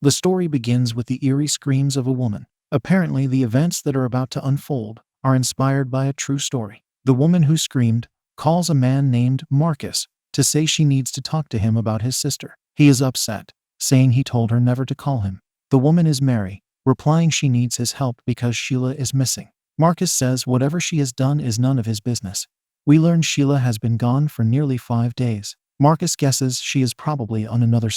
The story begins with the eerie screams of a woman. Apparently, the events that are about to unfold are inspired by a true story. The woman who screamed calls a man named Marcus to say she needs to talk to him about his sister. He is upset, saying he told her never to call him. The woman is Mary, replying she needs his help because Sheila is missing. Marcus says whatever she has done is none of his business. We learn Sheila has been gone for nearly 5 days. Marcus guesses she is probably on another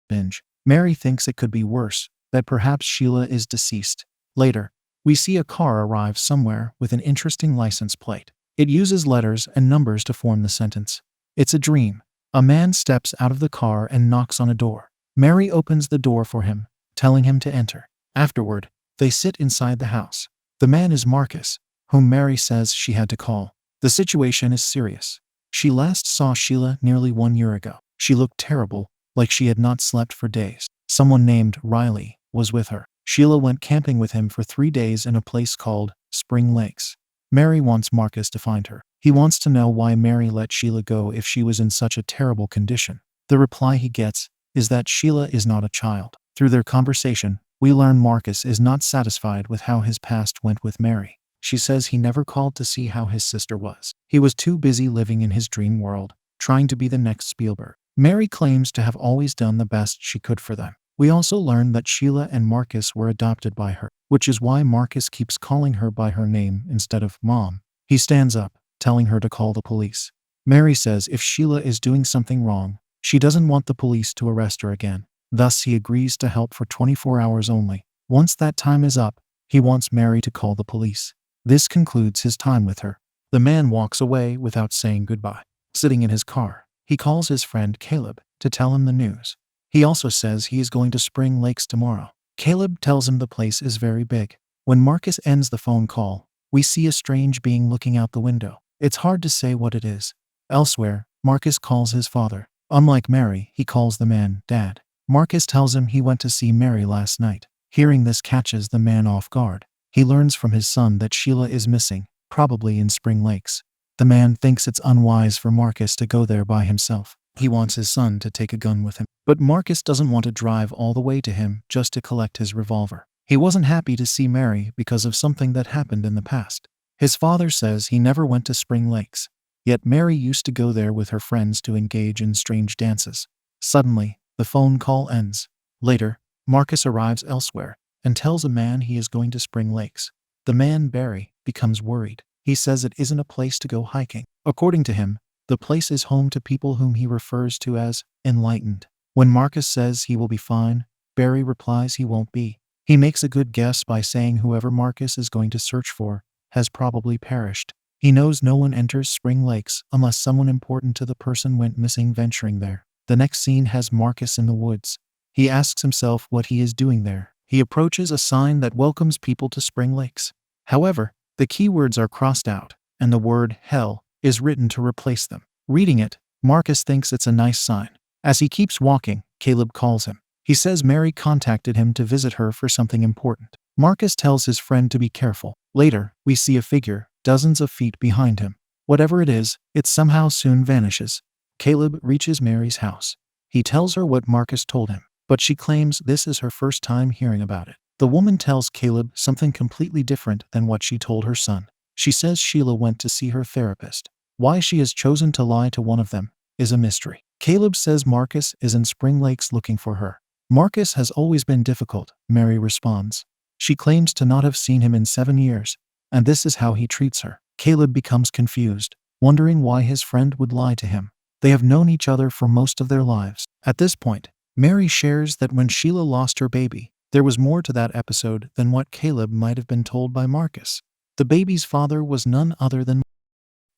binge. Mary thinks it could be worse, that perhaps Sheila is deceased. Later, we see a car arrive somewhere with an interesting license plate. It uses letters and numbers to form the sentence. It's a dream. A man steps out of the car and knocks on a door. Mary opens the door for him, telling him to enter. Afterward, they sit inside the house. The man is Marcus, whom Mary says she had to call. The situation is serious. She last saw Sheila nearly 1 year ago. She looked terrible, like she had not slept for days. Someone named Riley was with her. Sheila went camping with him for 3 days in a place called Spring Lakes. Mary wants Marcus to find her. He wants to know why Mary let Sheila go if she was in such a terrible condition. The reply he gets is that Sheila is not a child. Through their conversation, we learn Marcus is not satisfied with how his past went with Mary. She says he never called to see how his sister was. He was too busy living in his dream world, trying to be the next Spielberg. Mary claims to have always done the best she could for them. We also learn that Sheila and Marcus were adopted by her, which is why Marcus keeps calling her by her name instead of Mom. He stands up, telling her to call the police. Mary says if Sheila is doing something wrong, she doesn't want the police to arrest her again. Thus, he agrees to help for 24 hours only. Once that time is up, he wants Mary to call the police. This concludes his time with her. The man walks away without saying goodbye. Sitting in his car, he calls his friend Caleb to tell him the news. He also says he is going to Spring Lakes tomorrow. Caleb tells him the place is very big. When Marcus ends the phone call, we see a strange being looking out the window. It's hard to say what it is. Elsewhere, Marcus calls his father. Unlike Mary, he calls the man Dad. Marcus tells him he went to see Mary last night. Hearing this catches the man off guard. He learns from his son that Sheila is missing, probably in Spring Lakes. The man thinks it's unwise for Marcus to go there by himself. He wants his son to take a gun with him. But Marcus doesn't want to drive all the way to him just to collect his revolver. He wasn't happy to see Mary because of something that happened in the past. His father says he never went to Spring Lakes. Yet Mary used to go there with her friends to engage in strange dances. Suddenly, the phone call ends. Later, Marcus arrives elsewhere and tells a man he is going to Spring Lakes. The man, Barry, becomes worried. He says it isn't a place to go hiking. According to him, the place is home to people whom he refers to as enlightened. When Marcus says he will be fine, Barry replies he won't be. He makes a good guess by saying whoever Marcus is going to search for has probably perished. He knows no one enters Spring Lakes unless someone important to the person went missing venturing there. The next scene has Marcus in the woods. He asks himself what he is doing there. He approaches a sign that welcomes people to Spring Lakes. However, the keywords are crossed out, and the word hell is written to replace them. Reading it, Marcus thinks it's a nice sign. As he keeps walking, Caleb calls him. He says Mary contacted him to visit her for something important. Marcus tells his friend to be careful. Later, we see a figure dozens of feet behind him. Whatever it is, it somehow soon vanishes. Caleb reaches Mary's house. He tells her what Marcus told him, but she claims this is her first time hearing about it. The woman tells Caleb something completely different than what she told her son. She says Sheila went to see her therapist. Why she has chosen to lie to one of them is a mystery. Caleb says Marcus is in Spring Lakes looking for her. Marcus has always been difficult, Mary responds. She claims to not have seen him in 7 years, and this is how he treats her. Caleb becomes confused, wondering why his friend would lie to him. They have known each other for most of their lives. At this point, Mary shares that when Sheila lost her baby, there was more to that episode than what Caleb might have been told by Marcus. The baby's father was none other than.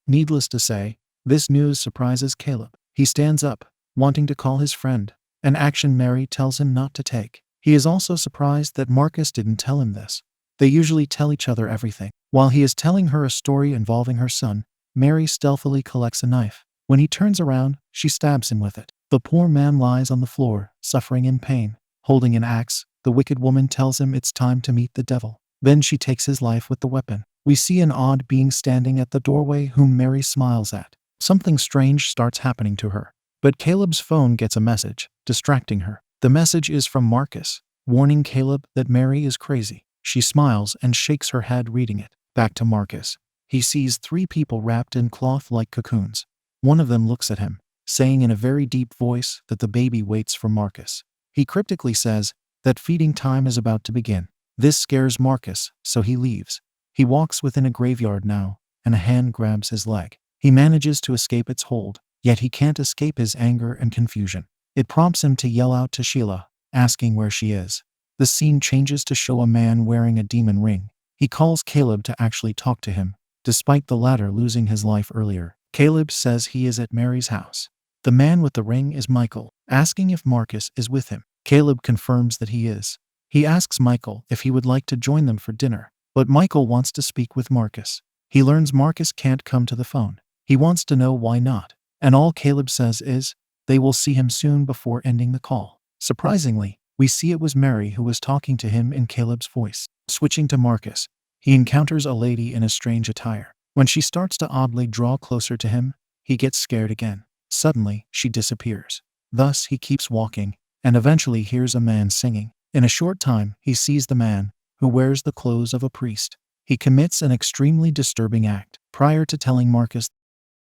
Needless to say, this news surprises Caleb. He stands up, wanting to call his friend, an action Mary tells him not to take. He is also surprised that Marcus didn't tell him this. They usually tell each other everything. While he is telling her a story involving her son, Mary stealthily collects a knife. When he turns around, she stabs him with it. The poor man lies on the floor, suffering in pain. Holding an axe, the wicked woman tells him it's time to meet the devil. Then she takes his life with the weapon. We see an odd being standing at the doorway whom Mary smiles at. Something strange starts happening to her. But Caleb's phone gets a message, distracting her. The message is from Marcus. warning Caleb that Mary is crazy. She smiles and shakes her head, reading it. Back to Marcus. He sees 3 people wrapped in cloth like cocoons. One of them looks at him, saying in a very deep voice that the baby waits for Marcus. He cryptically says that feeding time is about to begin. This scares Marcus, so he leaves. He walks within a graveyard now, and a hand grabs his leg. He manages to escape its hold, yet he can't escape his anger and confusion. It prompts him to yell out to Sheila, asking where she is. The scene changes to show a man wearing a demon ring. He calls Caleb to actually talk to him, despite the latter losing his life earlier. Caleb says he is at Mary's house. The man with the ring is Michael, asking if Marcus is with him. Caleb confirms that he is. He asks Michael if he would like to join them for dinner, but Michael wants to speak with Marcus. He learns Marcus can't come to the phone. He wants to know why not, and all Caleb says is they will see him soon before ending the call. Surprisingly, we see it was Mary who was talking to him in Caleb's voice. Switching to Marcus, he encounters a lady in a strange attire. When she starts to oddly draw closer to him, he gets scared again. Suddenly, she disappears. Thus, he keeps walking, and eventually hears a man singing. In a short time, he sees the man, who wears the clothes of a priest. He commits an extremely disturbing act. Prior to telling Marcus,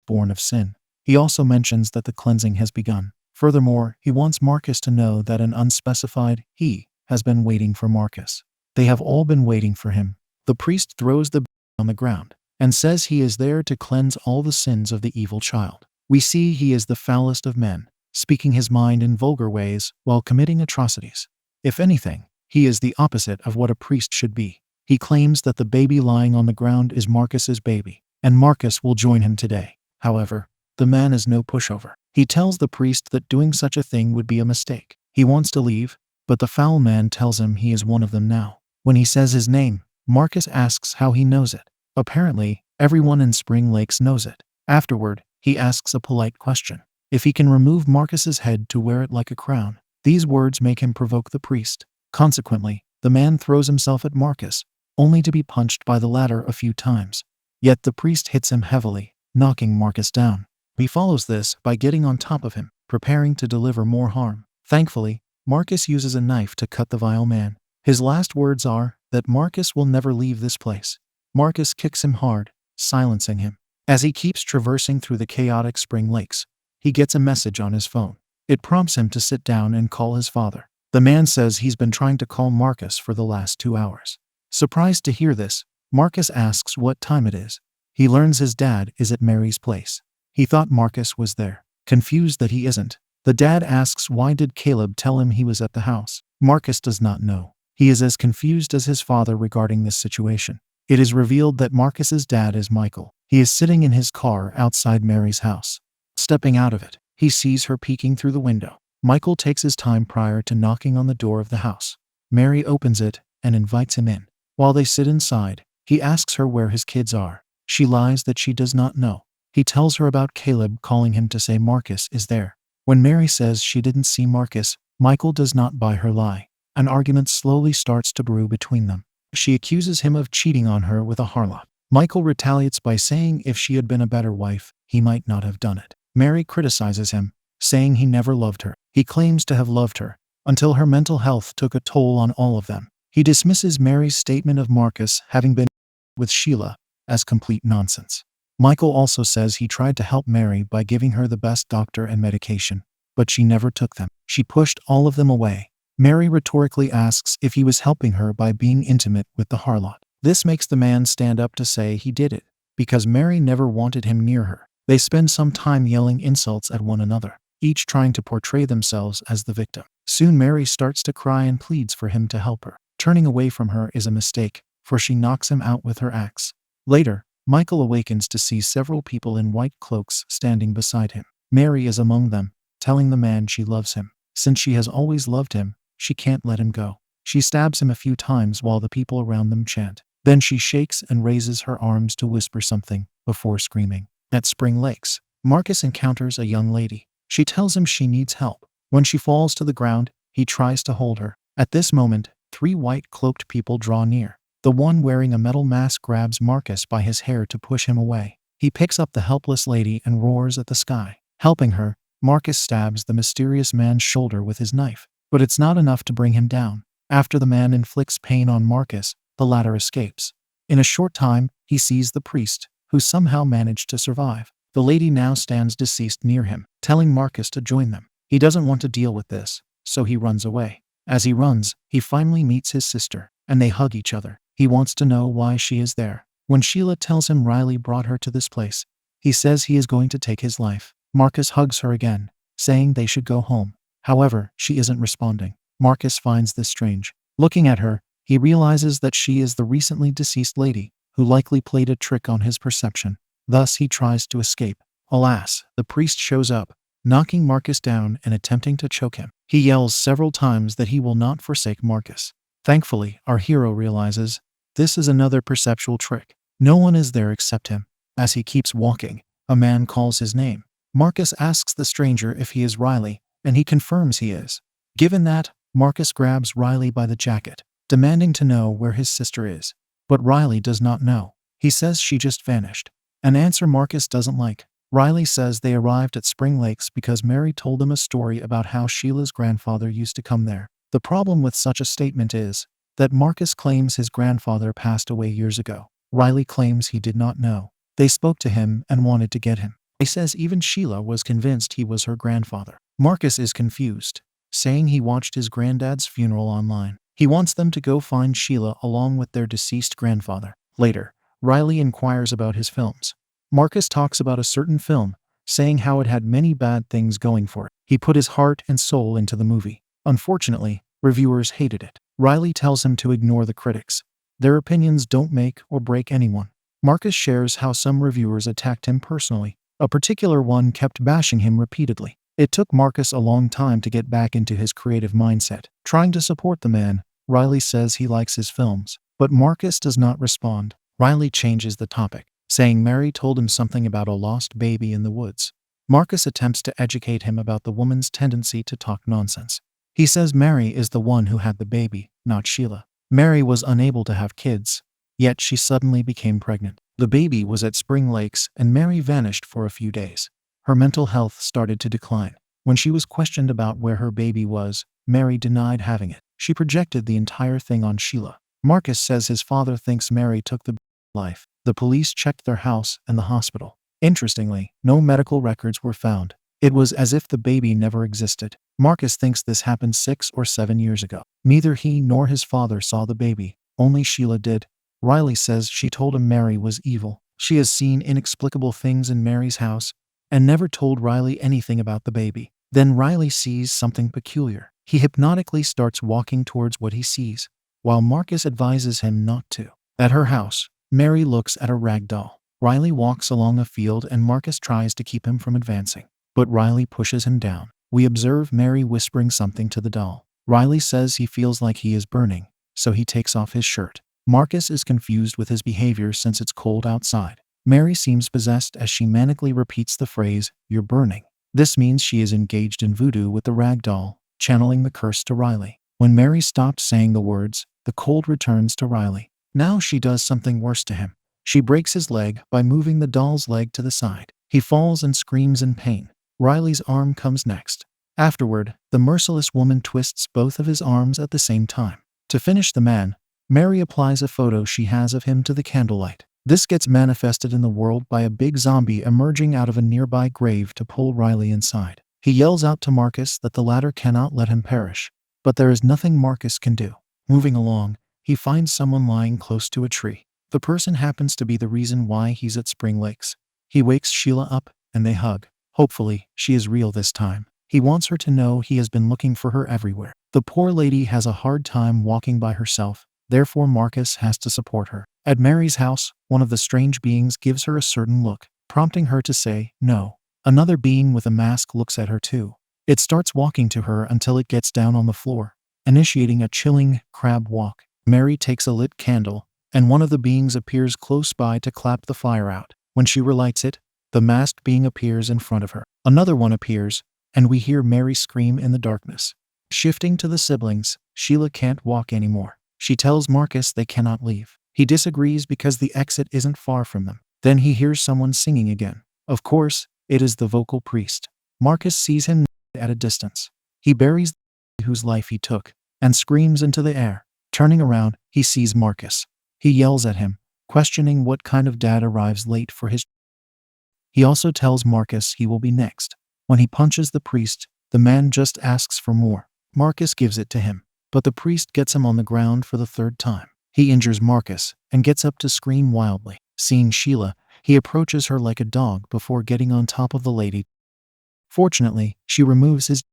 born of sin, he also mentions that the cleansing has begun. Furthermore, he wants Marcus to know that an unspecified he has been waiting for Marcus. They have all been waiting for him. The priest throws the on the ground and says he is there to cleanse all the sins of the evil child. We see he is the foulest of men, speaking his mind in vulgar ways while committing atrocities. If anything, he is the opposite of what a priest should be. He claims that the baby lying on the ground is Marcus's baby, and Marcus will join him today. However, the man is no pushover. He tells the priest that doing such a thing would be a mistake. He wants to leave, but the foul man tells him he is one of them now. When he says his name, Marcus asks how he knows it. Apparently, everyone in Spring Lakes knows it. Afterward, he asks a polite question. If he can remove Marcus's head to wear it like a crown. These words make him provoke the priest. Consequently, the man throws himself at Marcus, only to be punched by the latter a few times. Yet the priest hits him heavily, knocking Marcus down. He follows this by getting on top of him, preparing to deliver more harm. Thankfully, Marcus uses a knife to cut the vile man. His last words are that Marcus will never leave this place. Marcus kicks him hard, silencing him. As he keeps traversing through the chaotic Spring Lakes, he gets a message on his phone. It prompts him to sit down and call his father. The man says he's been trying to call Marcus for the last 2 hours. Surprised to hear this, Marcus asks what time it is. He learns his dad is at Mary's place. He thought Marcus was there. Confused that he isn't, the dad asks why did Caleb tell him he was at the house. Marcus does not know. He is as confused as his father regarding this situation. It is revealed that Marcus's dad is Michael. He is sitting in his car outside Mary's house. Stepping out of it, he sees her peeking through the window. Michael takes his time prior to knocking on the door of the house. Mary opens it and invites him in. While they sit inside, he asks her where his kids are. She lies that she does not know. He tells her about Caleb calling him to say Marcus is there. When Mary says she didn't see Marcus, Michael does not buy her lie. An argument slowly starts to brew between them. She accuses him of cheating on her with a harlot. Michael retaliates by saying if she had been a better wife, he might not have done it. Mary criticizes him, saying he never loved her. He claims to have loved her, until her mental health took a toll on all of them. He dismisses Mary's statement of Marcus having been with Sheila as complete nonsense. Michael also says he tried to help Mary by giving her the best doctor and medication, but she never took them. She pushed all of them away. Mary rhetorically asks if he was helping her by being intimate with the harlot. This makes the man stand up to say he did it, because Mary never wanted him near her. They spend some time yelling insults at one another, each trying to portray themselves as the victim. Soon Mary starts to cry and pleads for him to help her. Turning away from her is a mistake, for she knocks him out with her axe. Later, Michael awakens to see several people in white cloaks standing beside him. Mary is among them, telling the man she loves him. Since she has always loved him, she can't let him go. She stabs him a few times while the people around them chant. Then she shakes and raises her arms to whisper something, before screaming. At Spring Lakes, Marcus encounters a young lady. She tells him she needs help. When she falls to the ground, he tries to hold her. At this moment, 3 white-cloaked people draw near. The one wearing a metal mask grabs Marcus by his hair to push him away. He picks up the helpless lady and roars at the sky. Helping her, Marcus stabs the mysterious man's shoulder with his knife. But it's not enough to bring him down. After the man inflicts pain on Marcus, the latter escapes. In a short time, he sees the priest, who somehow managed to survive. The lady now stands deceased near him, telling Marcus to join them. He doesn't want to deal with this, so he runs away. As he runs, he finally meets his sister, and they hug each other. He wants to know why she is there. When Sheila tells him Riley brought her to this place, he says he is going to take his life. Marcus hugs her again, saying they should go home. However, she isn't responding. Marcus finds this strange. Looking at her, he realizes that she is the recently deceased lady, who likely played a trick on his perception. Thus he tries to escape. Alas, the priest shows up, knocking Marcus down and attempting to choke him. He yells several times that he will not forsake Marcus. Thankfully, our hero realizes this is another perceptual trick. No one is there except him. As he keeps walking, a man calls his name. Marcus asks the stranger if he is Riley, and he confirms he is. Given that, Marcus grabs Riley by the jacket, demanding to know where his sister is. But Riley does not know. He says she just vanished. An answer Marcus doesn't like. Riley says they arrived at Spring Lakes because Mary told them a story about how Sheila's grandfather used to come there. The problem with such a statement is that Marcus claims his grandfather passed away years ago. Riley claims he did not know. They spoke to him and wanted to get him. He says even Sheila was convinced he was her grandfather. Marcus is confused, saying he watched his granddad's funeral online. He wants them to go find Sheila along with their deceased grandfather. Later, Riley inquires about his films. Marcus talks about a certain film, saying how it had many bad things going for it. He put his heart and soul into the movie. Unfortunately, reviewers hated it. Riley tells him to ignore the critics. Their opinions don't make or break anyone. Marcus shares how some reviewers attacked him personally. A particular one kept bashing him repeatedly. It took Marcus a long time to get back into his creative mindset. Trying to support the man, Riley says he likes his films, but Marcus does not respond. Riley changes the topic, saying Mary told him something about a lost baby in the woods. Marcus attempts to educate him about the woman's tendency to talk nonsense. He says Mary is the one who had the baby, not Sheila. Mary was unable to have kids, yet she suddenly became pregnant. The baby was at Spring Lakes and Mary vanished for a few days. Her mental health started to decline. When she was questioned about where her baby was, Mary denied having it. She projected the entire thing on Sheila. Marcus says his father thinks Mary took the life. The police checked their house and the hospital. Interestingly, no medical records were found. It was as if the baby never existed. Marcus thinks this happened 6 or 7 years ago. Neither he nor his father saw the baby, only Sheila did. Riley says she told him Mary was evil. She has seen inexplicable things in Mary's house and never told Riley anything about the baby. Then Riley sees something peculiar. He hypnotically starts walking towards what he sees, while Marcus advises him not to. At her house, Mary looks at a rag doll. Riley walks along a field and Marcus tries to keep him from advancing, but Riley pushes him down. We observe Mary whispering something to the doll. Riley says he feels like he is burning, so he takes off his shirt. Marcus is confused with his behavior since it's cold outside. Mary seems possessed as she manically repeats the phrase, "You're burning." This means she is engaged in voodoo with the rag doll, channeling the curse to Riley. When Mary stopped saying the words, the cold returns to Riley. Now she does something worse to him. She breaks his leg by moving the doll's leg to the side. He falls and screams in pain. Riley's arm comes next. Afterward, the merciless woman twists both of his arms at the same time. To finish the man, Mary applies a photo she has of him to the candlelight. This gets manifested in the world by a big zombie emerging out of a nearby grave to pull Riley inside. He yells out to Marcus that the latter cannot let him perish, but there is nothing Marcus can do. Moving along, he finds someone lying close to a tree. The person happens to be the reason why he's at Spring Lakes. He wakes Sheila up, and they hug. Hopefully, she is real this time. He wants her to know he has been looking for her everywhere. The poor lady has a hard time walking by herself. Therefore, Marcus has to support her. At Mary's house, one of the strange beings gives her a certain look, prompting her to say, no. Another being with a mask looks at her too. It starts walking to her until it gets down on the floor, initiating a chilling crab walk. Mary takes a lit candle, and one of the beings appears close by to clap the fire out. When she relights it, the masked being appears in front of her. Another one appears, and we hear Mary scream in the darkness. Shifting to the siblings, Sheila can't walk anymore. She tells Marcus they cannot leave. He disagrees because the exit isn't far from them. Then he hears someone singing again. Of course, it is the vocal priest. Marcus sees him at a distance. He buries the whose life he took, and screams into the air. Turning around, he sees Marcus. He yells at him, questioning what kind of dad arrives late for his. He also tells Marcus he will be next. When he punches the priest, the man just asks for more. Marcus gives it to him, but the priest gets him on the ground for the third time. He injures Marcus and gets up to scream wildly. Seeing Sheila, he approaches her like a dog before getting on top of the lady. Fortunately, she removes his,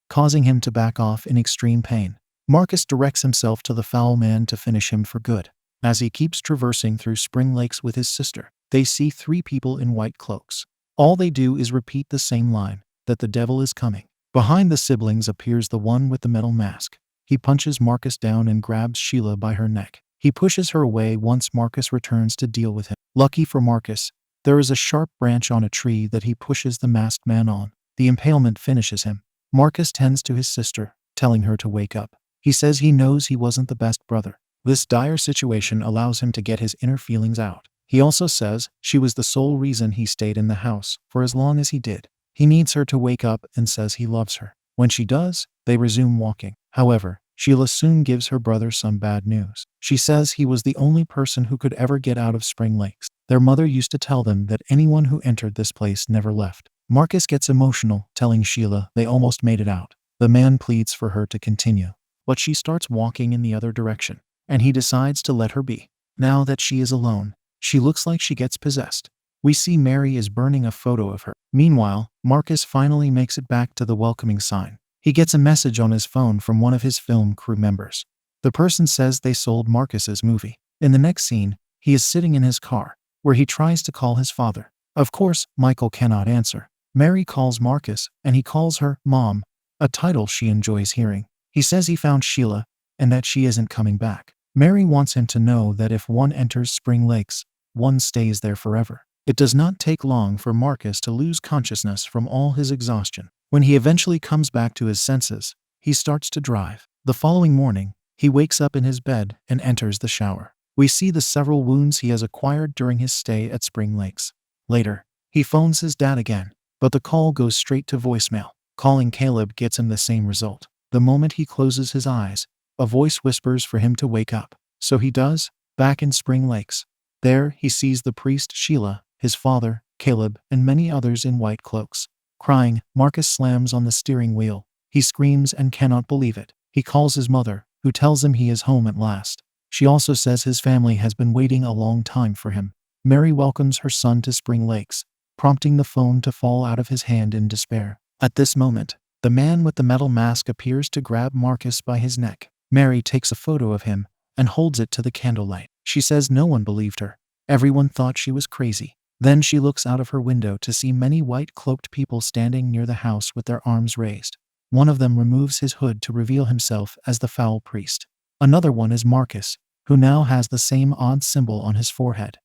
causing him to back off in extreme pain. Marcus directs himself to the foul man to finish him for good. As he keeps traversing through Spring Lakes with his sister, they see 3 people in white cloaks. All they do is repeat the same line, that the devil is coming. Behind the siblings appears the one with the metal mask. He punches Marcus down and grabs Sheila by her neck. He pushes her away once Marcus returns to deal with him. Lucky for Marcus, there is a sharp branch on a tree that he pushes the masked man on. The impalement finishes him. Marcus tends to his sister, telling her to wake up. He says he knows he wasn't the best brother. This dire situation allows him to get his inner feelings out. He also says she was the sole reason he stayed in the house for as long as he did. He needs her to wake up and says he loves her. When she does, they resume walking. However, Sheila soon gives her brother some bad news. She says he was the only person who could ever get out of Spring Lakes. Their mother used to tell them that anyone who entered this place never left. Marcus gets emotional, telling Sheila they almost made it out. The man pleads for her to continue, but she starts walking in the other direction, and he decides to let her be. Now that she is alone, she looks like she gets possessed. We see Mary is burning a photo of her. Meanwhile, Marcus finally makes it back to the welcoming sign. He gets a message on his phone from one of his film crew members. The person says they sold Marcus's movie. In the next scene, he is sitting in his car, where he tries to call his father. Of course, Michael cannot answer. Mary calls Marcus, and he calls her Mom, a title she enjoys hearing. He says he found Sheila, and that she isn't coming back. Mary wants him to know that if one enters Spring Lakes, one stays there forever. It does not take long for Marcus to lose consciousness from all his exhaustion. When he eventually comes back to his senses, he starts to drive. The following morning, he wakes up in his bed and enters the shower. We see the several wounds he has acquired during his stay at Spring Lakes. Later, he phones his dad again, but the call goes straight to voicemail. Calling Caleb gets him the same result. The moment he closes his eyes, a voice whispers for him to wake up. So he does, back in Spring Lakes. There, he sees the priest Sheila, his father, Caleb, and many others in white cloaks. Crying, Marcus slams on the steering wheel. He screams and cannot believe it. He calls his mother, who tells him he is home at last. She also says his family has been waiting a long time for him. Mary welcomes her son to Spring Lakes, prompting the phone to fall out of his hand in despair. At this moment, the man with the metal mask appears to grab Marcus by his neck. Mary takes a photo of him and holds it to the candlelight. She says no one believed her. Everyone thought she was crazy. Then she looks out of her window to see many white-cloaked people standing near the house with their arms raised. One of them removes his hood to reveal himself as the foul priest. Another one is Marcus, who now has the same odd symbol on his forehead.